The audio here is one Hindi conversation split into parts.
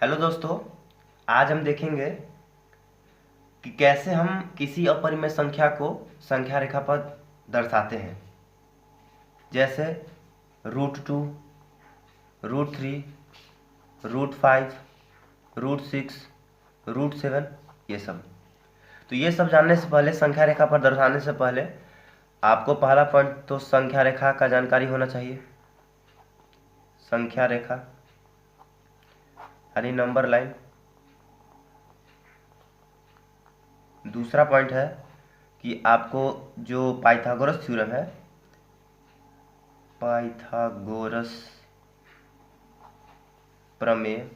हेलो दोस्तों, आज हम देखेंगे कि कैसे हम किसी अपरिमेय संख्या को संख्या रेखा पर दर्शाते हैं। जैसे √2, √3, √5, √6, √7, ये सब। तो ये सब जानने से पहले, संख्या रेखा पर दर्शाने से पहले आपको पहला पॉइंट तो संख्या रेखा का जानकारी होना चाहिए। संख्या रेखा यानी नंबर लाइन। दूसरा पॉइंट है कि आपको जो पाइथागोरस थ्योरम है, पाइथागोरस प्रमेय,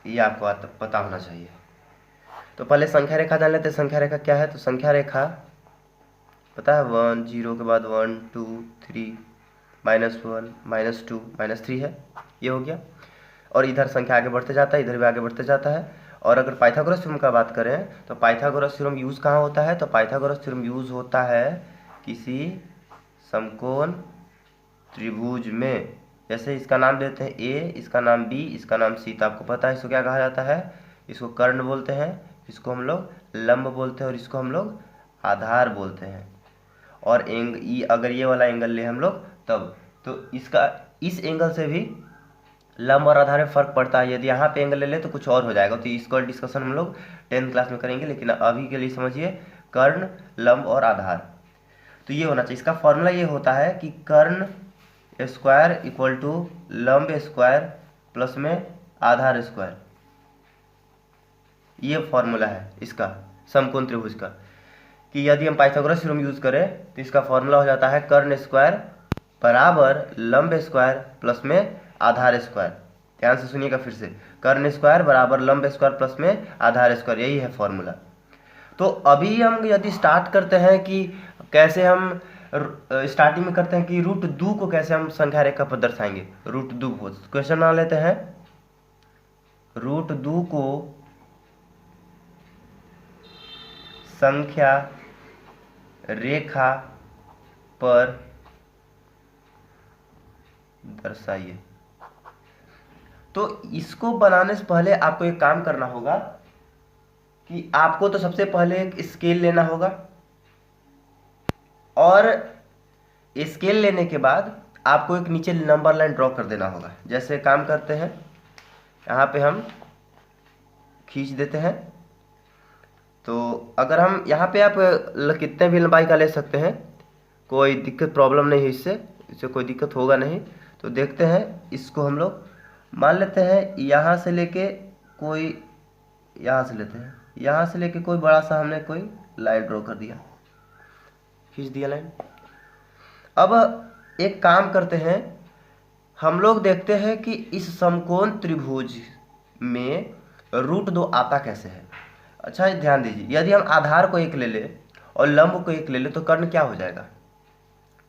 ये आपको पता होना चाहिए। तो पहले संख्या रेखा जान लेते हैं। संख्या रेखा क्या है? तो संख्या रेखा पता है, 1 0 के बाद 1 2 3 -1 -2 -3 है। ये हो गया। और इधर संख्या आगे बढ़ते जाता है, इधर भी आगे बढ़ते जाता है। और अगर पाइथागोरस थ्योरम का बात करें तो पाइथागोरस थ्योरम यूज कहाँ होता है? तो पाइथागोरस थ्योरम यूज होता है किसी समकोण त्रिभुज में। जैसे इसका नाम देते हैं ए, इसका नाम बी, इसका नाम सी। तो आपको पता है इसको क्या कहा जाता है? इसको कर्ण बोलते हैं, इसको हम लोग लंब बोलते हैं और इसको हम लोग आधार बोलते हैं। और अगर ये वाला एंगल ले हम लोग तब, तो इसका इस एंगल से भी लंब और आधार में फर्क पड़ता है। यदि यहाँ पे एंगल ले ले तो कुछ और हो जाएगा। तो इसका डिस्कशन हम लोग 10th क्लास में करेंगे, लेकिन अभी के लिए समझिए कर्ण, लंब और आधार। तो ये होना चाहिए। इसका फॉर्मूला ये होता है कि कर्ण स्क्वायर इक्वल टू लंब स्क्वायर प्लस में आधार स्क्वायर। ये फॉर्मूला है इसका समकोण त्रिभुज का। कि यदि हम पाइथागोरस थ्योरम यूज करें तो इसका फॉर्मूला हो जाता है कर्ण स्क्वायर बराबर लंब स्क्वायर प्लस में आधार स्क्वायर। ध्यान से सुनिएगा फिर से, कर्ण स्क्वायर बराबर लंब स्क्वायर प्लस में आधार स्क्वायर, यही है फॉर्मूला। तो अभी हम यदि स्टार्ट करते हैं कि कैसे हम स्टार्टिंग में करते हैं कि √2 को कैसे हम संख्या रेखा पर दर्शाएंगे। √2 को क्वेश्चन बना लेते हैं। √2 को संख्या रेखा पर दर्शाइए। तो इसको बनाने से पहले आपको एक काम करना होगा कि आपको तो सबसे पहले एक स्केल लेना होगा, और स्केल लेने के बाद आपको एक नीचे नंबर लाइन ड्रॉ कर देना होगा। जैसे काम करते हैं, यहाँ पे हम खींच देते हैं। तो अगर हम यहाँ पे आप कितने भी लंबाई का ले सकते हैं, कोई दिक्कत प्रॉब्लम नहीं है। इससे कोई दिक्कत होगा नहीं। तो देखते हैं, इसको हम लोग मान लेते हैं यहाँ से लेके कोई, यहाँ से लेते हैं, यहाँ से लेके कोई बड़ा सा हमने कोई लाइन ड्रॉ कर दिया, खींच दिया लाइन। अब एक काम करते हैं, हम लोग देखते हैं कि इस समकोण त्रिभुज में √2 आता कैसे है। अच्छा ध्यान दीजिए, यदि हम आधार को 1 ले ले और लंब को 1 ले ले तो कर्ण क्या हो जाएगा?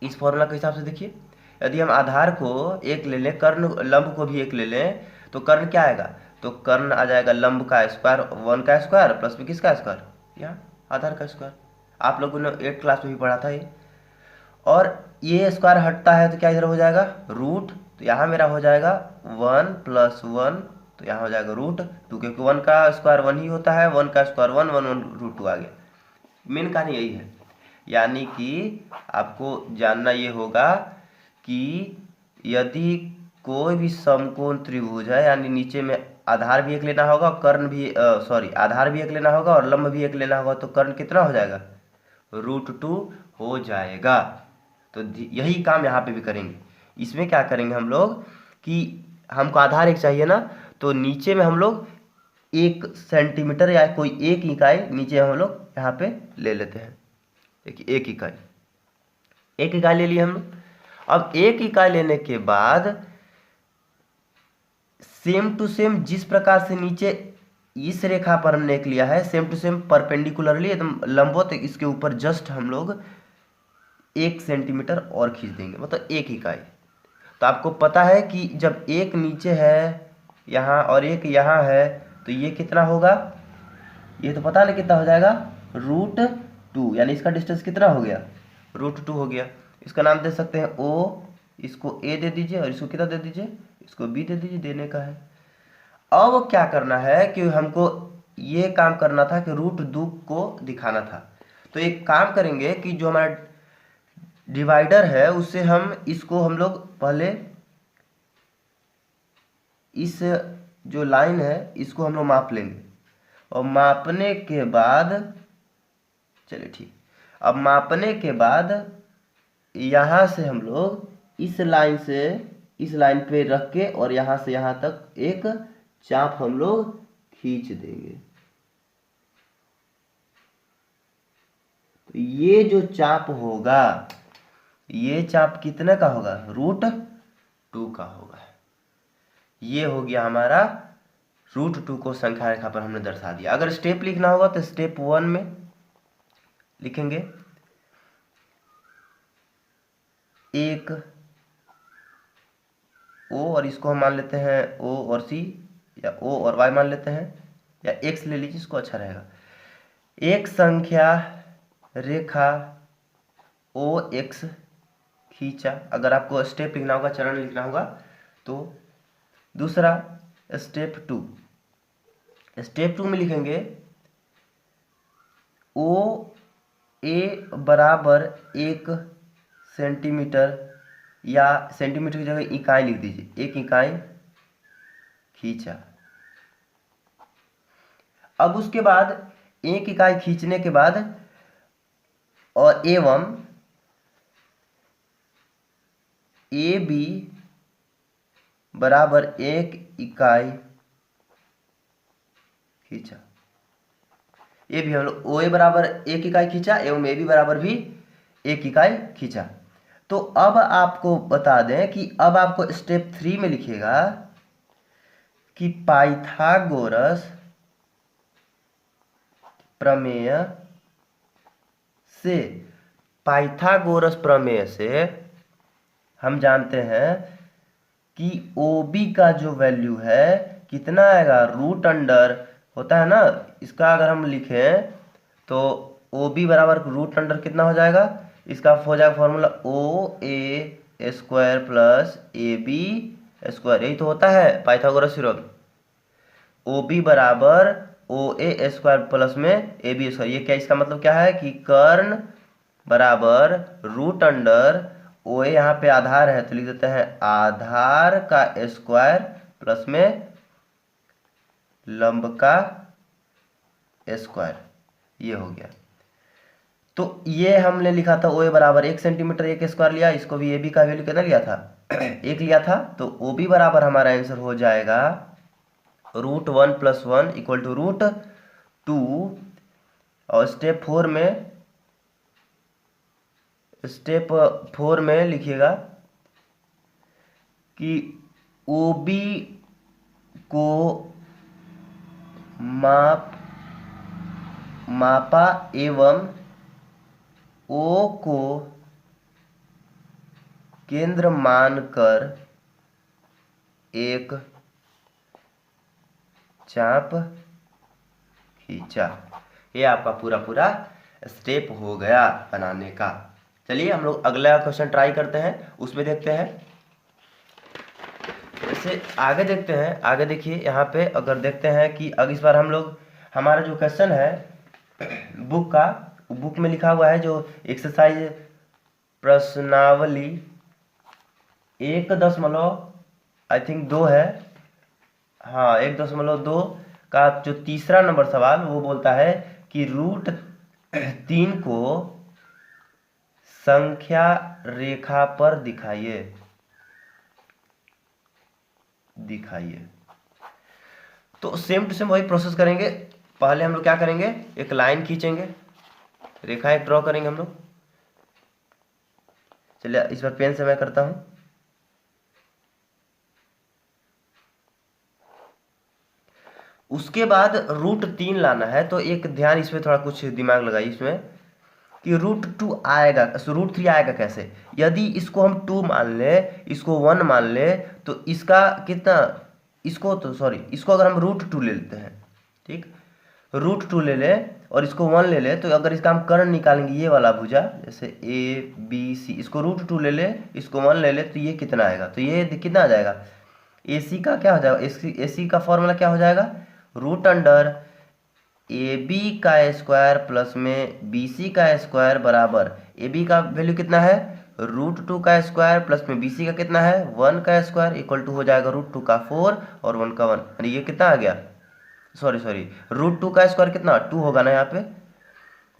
इस फॉर्मूला के हिसाब से देखिए, यदि हम आधार को 1 ले लें, कर्ण लंब को भी 1 ले लें, तो कर्ण क्या आएगा? तो कर्ण आ जाएगा लंब का स्क्वायर, 1 का स्क्वायर प्लस में किसका स्क्वायर? यहाँ आधार का स्क्वायर। आप लोगों ने 8th क्लास में भी पढ़ा था ये। और ये स्क्वायर हटता है तो क्या इधर हो जाएगा? रूट। तो यहाँ मेरा हो जाएगा 1 + 1, तो यहाँ हो जाएगा √2, क्योंकि 1 का स्क्वायर 1 ही होता है। 1 का स्क्वायर 1 1 1 √2 आ गया। मेन कहानी यही है। यानी कि आपको जानना ये होगा कि यदि कोई भी समकोण त्रिभुज है, यानी नीचे में आधार भी 1 लेना होगा, कर्ण भी आधार भी 1 लेना होगा और लंब भी 1 लेना होगा, तो कर्ण कितना हो जाएगा? √2 हो जाएगा। तो यही काम यहाँ पे भी करेंगे। इसमें क्या करेंगे हम लोग कि हमको आधार 1 चाहिए ना, तो नीचे में हम लोग 1 सेंटीमीटर या कोई 1 इकाई नीचे हम लोग यहाँ पे ले लेते हैं। देखिए 1 इकाई, 1 इकाई ले लिए हम लोग। अब 1 इकाई लेने के बाद सेम टू सेम जिस प्रकार से नीचे इस रेखा पर हमने एक लिया है, सेम टू सेम परपेंडिकुलरली एकदम लंबवत इसके ऊपर जस्ट हम लोग 1 सेंटीमीटर और खींच देंगे, मतलब 1 इकाई। तो आपको पता है कि जब 1 नीचे है यहाँ और 1 यहाँ है, तो ये कितना होगा? ये तो पता नहीं कितना हो जाएगा? √2, यानी इसका डिस्टेंस कितना हो गया? √2 हो गया। इसका नाम दे सकते हैं ओ, इसको ए दे दीजिए और इसको कितना दे दीजिए, इसको बी दे दीजिए, देने का है। अब क्या करना है कि हमको ये काम करना था कि रूट 2 को दिखाना था। तो एक काम करेंगे कि जो हमारा डिवाइडर है उससे हम लोग पहले इस जो लाइन है इसको हम लोग माप लेंगे, और मापने के बाद चलिए ठीक, अब मापने के बाद यहाँ से हम लोग इस लाइन से इस लाइन पे रख के और यहाँ से यहाँ तक एक चाप हम लोग खींच देंगे। तो ये जो चाप होगा, ये चाप कितने का होगा, रूट 2 का होगा। ये हो गया हमारा रूट 2 को संख्या रेखा पर हमने दर्शा दिया। अगर स्टेप लिखना होगा तो स्टेप 1 में लिखेंगे एक ओ, और इसको हम मान लेते हैं ओ और सी, या ओ और वाई मान लेते हैं, या एक्स ले लीजिए, इसको अच्छा रहेगा। एक संख्या रेखा ओ एक्स खींचा, अगर आपको स्टेप लिखना होगा, चरण लिखना होगा तो। दूसरा स्टेप 2, स्टेप 2 में लिखेंगे ओ ए बराबर 1 सेंटीमीटर, या सेंटीमीटर की जगह इकाई लिख दीजिए, 1 इकाई खींचा। अब उसके बाद 1 इकाई खींचने के बाद और एवं ए बी बराबर 1 इकाई खींचा। ये भी हम लोग ओ ए बराबर 1 इकाई खींचा एवं ए बी बराबर भी 1 इकाई खींचा। तो अब आपको बता दें कि अब आपको स्टेप 3 में लिखिएगा कि पाइथागोरस प्रमेय से, पाइथागोरस प्रमेय से हम जानते हैं कि OB का जो वैल्यू है कितना आएगा, रूट अंडर होता है ना, इसका अगर हम लिखें तो OB बराबर रूट अंडर कितना हो जाएगा, इसका हो जाएगा formula OA square plus AB square, यही तो होता है पाइथागोरस थ्योरम। OB बराबर OA स्क्वायर प्लस में AB स्क्वायर, ये क्या, इसका मतलब क्या है कि कर्ण बराबर रूट अंडर OA, यहाँ पे आधार है तो लिख देते हैं आधार का स्क्वायर प्लस में लंब का स्क्वायर, ये हो गया। तो ये हमने लिखा था OA बराबर 1 सेंटीमीटर 1 स्क्वायर लिया, इसको भी AB का वैल्यू कितना लिया था 1 लिया था, तो OB बराबर हमारा आंसर हो जाएगा root 1 plus 1 equal to root 2। और स्टेप 4 में लिखिएगा कि OB को मापा एवं O को केंद्र मानकर एक चाप खींचा। ये आपका पूरा स्टेप हो गया बनाने का। चलिए हम लोग अगला क्वेश्चन ट्राई करते हैं, उसमें देखते हैं। जैसे आगे देखते हैं, आगे देखिए यहाँ पे अगर देखते हैं कि अगर इस बार हम लोग हमारा जो क्वेश्चन है बुक में लिखा हुआ है जो एक्सरसाइज प्रश्नावली 1.2 है, हाँ 1.2 का जो तीसरा नंबर सवाल वो बोलता है कि रूट 3 को संख्या रेखा पर दिखाइए। तो सेम टू सेम वही प्रोसेस करेंगे। पहले हम लोग क्या करेंगे, एक लाइन खींचेंगे, रेखा एक ड्रॉ करेंगे हम लोग। चलिए इस बार पेन से मैं करता हूं। उसके बाद रूट 3 लाना है, तो एक ध्यान इसमें थोड़ा कुछ दिमाग लगाइए इसमें कि रूट 2 आएगा, रूट 3 आएगा कैसे। यदि इसको हम 2 मान ले, इसको 1 मान ले, तो इसका कितना, इसको अगर हम रूट 2 ले लेते हैं, ठीक, √2 ले ले और इसको 1 ले ले, तो अगर इसका हम कर्ण निकालेंगे ये वाला भुजा, जैसे ABC, इसको √2 ले ले, इसको 1 ले ले, तो ये कितना आएगा, तो ये कितना आ जाएगा, AC का क्या हो जाएगा, AC का फॉर्मूला क्या हो जाएगा, √AB का स्क्वायर प्लस में BC का स्क्वायर बराबर, AB का वैल्यू कितना है, √2 का स्क्वायर प्लस में BC का कितना है 1 का स्क्वायर, इक्वल टू हो जाएगा √2 का 4 और 1 का 1, यानी ये कितना आ गया, सॉरी √2 का स्क्वायर कितना 2 होगा ना यहाँ पे,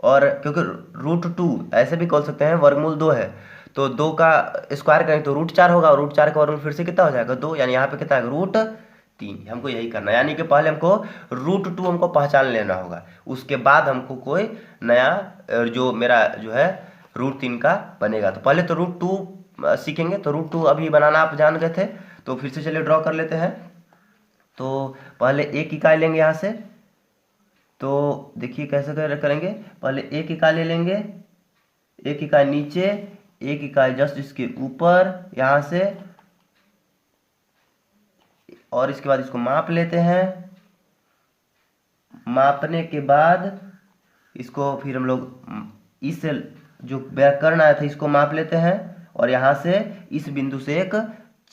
और क्योंकि √2 ऐसे भी बोल सकते हैं वर्गमूल 2 है, तो 2 का स्क्वायर करेंगे तो √4 होगा, और √4 का वर्गमूल फिर से कितना हो जाएगा 2, यानी यहाँ पे कितना है √3। हमको यही करना है, यानी कि पहले हमको √2 हमको पहचान लेना होगा, उसके बाद हमको कोई नया जो मेरा जो है √3 का बनेगा। तो पहले तो √2 सीखेंगे, तो √2 अभी बनाना आप जान गए थे, तो फिर से चलिए ड्रॉ कर लेते हैं। तो पहले एक इकाई लेंगे यहाँ से, तो देखिए कैसे करेंगे, पहले एक इकाई ले लेंगे, एक इकाई नीचे, एक इकाई जस्ट इसके ऊपर यहाँ से, और इसके बाद इसको माप लेते हैं। मापने के बाद इसको फिर हम लोग इस जो व्याकरण आया था इसको माप लेते हैं, और यहाँ से इस बिंदु से एक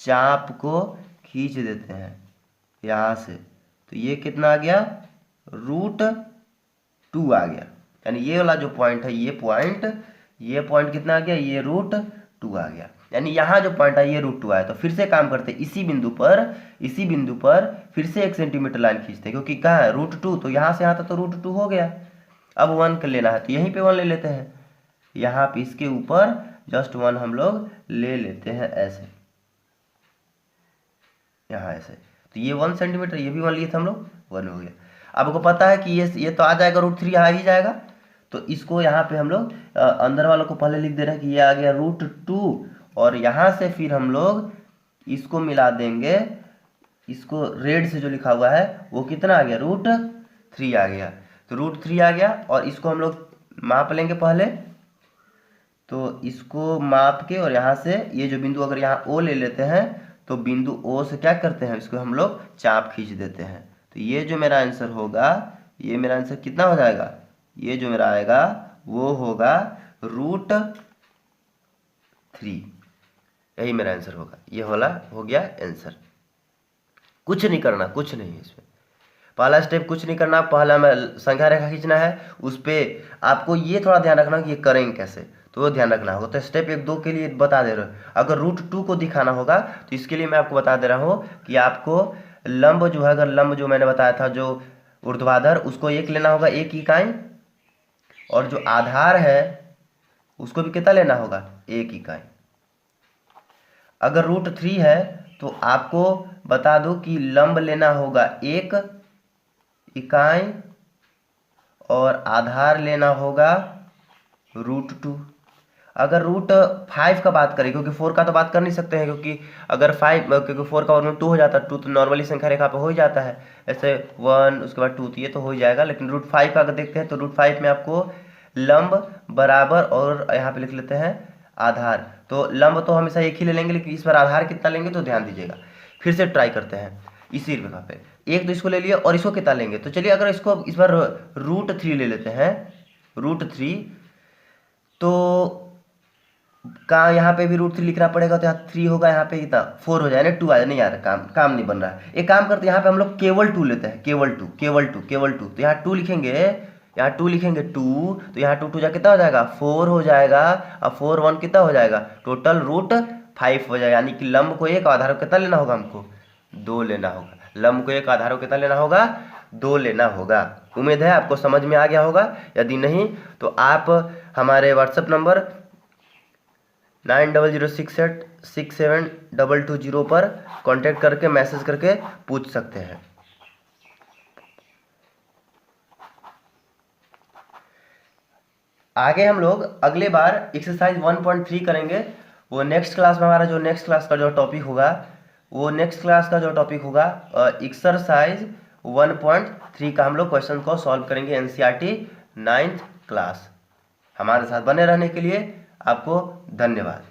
चाप को खींच देते हैं यहाँ से, तो ये कितना आ गया √2 आ गया, यानी ये वाला जो पॉइंट है ये पॉइंट कितना आ गया, ये √2 आ गया, यानी यहाँ जो पॉइंट है ये √2 आया। तो फिर से काम करते हैं, इसी बिंदु पर फिर से 1 सेंटीमीटर लाइन खींचते हैं, क्योंकि कहाँ है √2, तो यहाँ से यहाँ तक तो √2 हो गया। अब 1 कर लेना है, तो यहीं पे 1 ले लेते हैं, यहाँ पे इसके ऊपर जस्ट 1 हम लोग ले लेते हैं ऐसे, यहाँ ऐसे, तो ये 1 सेंटीमीटर, ये भी 1 लिए थे हम लोग, 1 हो गया। अब आपको पता है कि ये तो आ जाएगा √3 आ ही जाएगा, तो इसको यहाँ पे हम लोग अंदर वालों को पहले लिख दे रहे हैं कि ये आ गया √2, और यहाँ से फिर हम लोग इसको मिला देंगे, इसको रेड से जो लिखा हुआ है वो कितना आ गया √3 आ गया, तो √3 आ गया, और इसको हम लोग माप लेंगे पहले, तो इसको माप के और यहाँ से ये जो बिंदु अगर यहाँ O ले लेते हैं, तो बिंदु O से क्या करते हैं, इसको हम लोग चाप खींच देते हैं, तो ये जो मेरा आंसर होगा, ये मेरा आंसर कितना हो जाएगा, ये जो मेरा आएगा वो होगा √3, यही मेरा आंसर होगा, ये वाला हो गया आंसर। कुछ नहीं करना, कुछ नहीं है इसमें, पहला स्टेप कुछ नहीं करना, पहला में संख्या रेखा खींचना है, उस पर आपको ये थोड़ा ध्यान रखना कि ये करेंगे कैसे, तो वो ध्यान रखना होगा। तो स्टेप 1-2 के लिए बता दे रहे हो, अगर √2 को दिखाना होगा तो इसके लिए मैं आपको बता दे रहा हूँ कि आपको लंब जो है, अगर लंब जो मैंने बताया था जो ऊर्ध्वाधर, उसको 1 लेना होगा, 1 इकाई, और जो आधार है उसको भी कितना लेना होगा 1 इकाई। अगर √3 है तो आपको बता दो कि लंब लेना होगा 1 इकाई और आधार लेना होगा √2। अगर √5 का बात करें, क्योंकि 4 का तो बात कर नहीं सकते हैं, क्योंकि अगर 4 का वर्गमूल 2 हो जाता है, 2 तो नॉर्मली संख्या रेखा पे हो ही जाता है, ऐसे 1 उसके बाद 2, तो ये तो हो ही जाएगा। लेकिन √5 का अगर देखते हैं तो √5 में आपको लंब बराबर और यहाँ पे लिख लेते हैं आधार, तो लंब तो हमेशा एक ही ले लेंगे, लेकिन इस बार आधार कितना लेंगे तो ध्यान दीजिएगा। फिर से ट्राई करते हैं इसी रेखा पे, एक तो इसको ले लिया और इसको कितना लेंगे, तो चलिए अगर इसको इस बार √3 ले लेते हैं, √3, तो कहाँ यहाँ पे भी √3 लिखना पड़ेगा, तो यहाँ 3 होगा, यहाँ पे कितना 4 हो जाए ना, 2 आ जाए, नहीं यार काम नहीं बन रहा है। एक काम करते हैं, यहाँ पे हम लोग केवल 2 लेते हैं, केवल 2, तो यहाँ 2 लिखेंगे, यहाँ 2 लिखेंगे 2, तो यहाँ 2 जा कितना हो जाएगा 4 हो जाएगा, और 4 1 कितना हो जाएगा, टोटल √5 हो जाएगा, यानी कि लंब को 1 आधार को कितना लेना होगा, हमको 2 लेना होगा, लंब को 1 आधार को कितना लेना होगा 2 लेना होगा। उम्मीद है आपको समझ में आ गया होगा, यदि नहीं तो आप हमारे व्हाट्सएप नंबर 9006867220 पर कांटेक्ट करके मैसेज करके पूछ सकते हैं। आगे हम लोग अगले बार एक्सरसाइज 1.3 करेंगे, वो नेक्स्ट क्लास में हमारा जो नेक्स्ट क्लास का जो टॉपिक होगा, वो नेक्स्ट क्लास का जो टॉपिक होगा एक्सरसाइज 1.3 का हम लोग क्वेश्चन को सॉल्व करेंगे, NCERT 9th क्लास। हमारे साथ बने रहने के लिए आपको धन्यवाद।